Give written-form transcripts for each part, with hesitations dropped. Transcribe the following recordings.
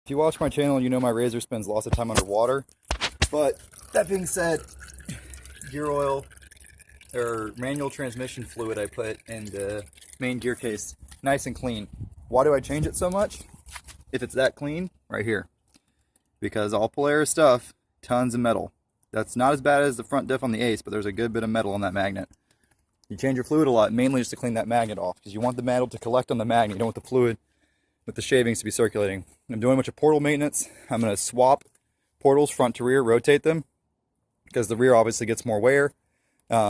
If you watch my channel, you know my razor spends lots of time underwater. But that being said, gear oil or manual transmission fluid I put in the main gear case, nice and clean. Why do I change it so much? If it's that clean, right here. Because all Polaris stuff, tons of metal. That's not as bad as the front diff on the Ace, but there's a good bit of metal on that magnet. You change your fluid a lot, mainly just to clean that magnet off, because you want the metal to collect on the magnet. You don't want the fluid with the shavings to be circulating. I'm doing a bunch of portal maintenance. I'm going to swap portals front to rear, rotate them, because the rear obviously gets more wear.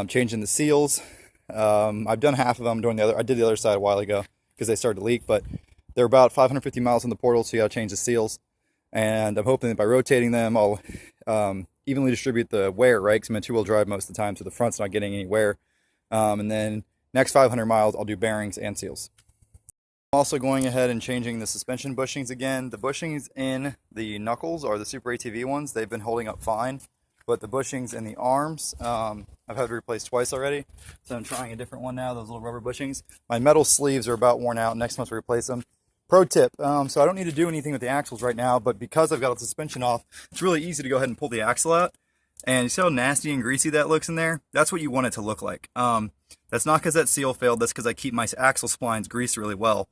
Changing the seals. I've done half of them. I did the other side a while ago because they started to leak, but they're about 550 miles in the portal, so you got to change the seals. And I'm hoping that by rotating them, I'll evenly distribute the wear, right? Because I'm in two-wheel drive most of the time, so the front's not getting any wear. And then next 500 miles, I'll do bearings and seals. I'm also going ahead and changing the suspension bushings again. The bushings in the knuckles are the Super ATV ones. They've been holding up fine. But the bushings in the arms, I've had to replace twice already. So I'm trying a different one now, those little rubber bushings. My metal sleeves are about worn out. Next month to replace them. Pro tip, so I don't need to do anything with the axles right now, but because I've got the suspension off, it's really easy to go ahead and pull the axle out. And you see how nasty and greasy that looks in there? That's what you want it to look like. That's not because that seal failed, that's because I keep my axle splines greased really well.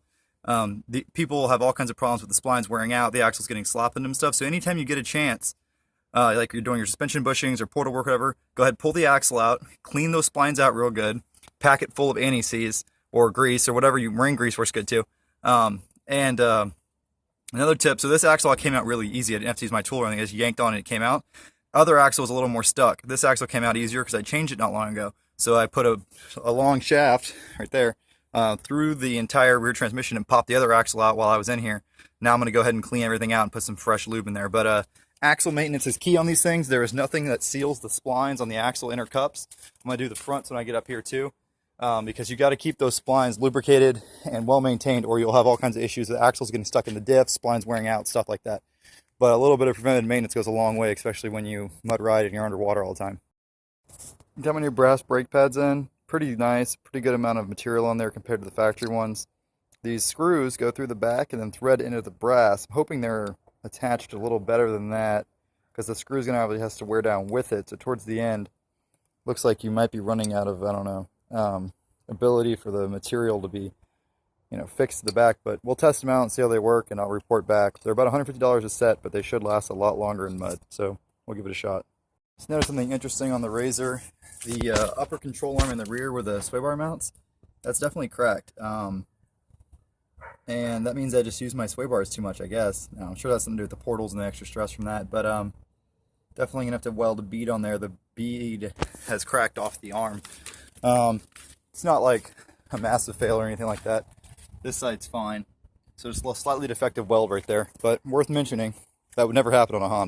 People have all kinds of problems with the splines wearing out, the axle's getting slopped into them and stuff, so anytime you get a chance, like you're doing your suspension bushings or portal work, whatever, go ahead, pull the axle out, clean those splines out real good, pack it full of anti-seize or grease or whatever, marine grease works good too. Another tip, so this axle came out really easy. I didn't have to use my tool or anything. I just yanked on it, it came out. Other axle was a little more stuck. This axle came out easier because I changed it not long ago. So I put a long shaft right there through the entire rear transmission and popped the other axle out while I was in here. Now I'm going to go ahead and clean everything out and put some fresh lube in there. But axle maintenance is key on these things. There is nothing that seals the splines on the axle inner cups. I'm going to do the fronts when I get up here too. Because you got to keep those splines lubricated and well maintained, or you'll have all kinds of issues. The axle's getting stuck in the diff, splines wearing out, stuff like that. But a little bit of preventive maintenance goes a long way, especially when you mud ride and you're underwater all the time. You got my new brass brake pads in. Pretty nice, pretty good amount of material on there compared to the factory ones. These screws go through the back and then thread into the brass. I'm hoping they're attached a little better than that, because the screw's going to obviously has to wear down with it. So towards the end, looks like you might be running out of, I don't know, ability for the material to be, fixed to the back, but we'll test them out and see how they work, and I'll report back. They're about $150 a set, but they should last a lot longer in mud, so we'll give it a shot. Just noticed something interesting on the Razor. The upper control arm in the rear where the sway bar mounts, that's definitely cracked. And that means I just use my sway bars too much, I guess. Now, I'm sure that's something to do with the portals and the extra stress from that, but definitely gonna have to weld a bead on there. The bead has cracked off the arm. It's not like a massive fail or anything like that. This side's fine. So just a slightly defective weld right there, but worth mentioning. That would never happen on a Honda.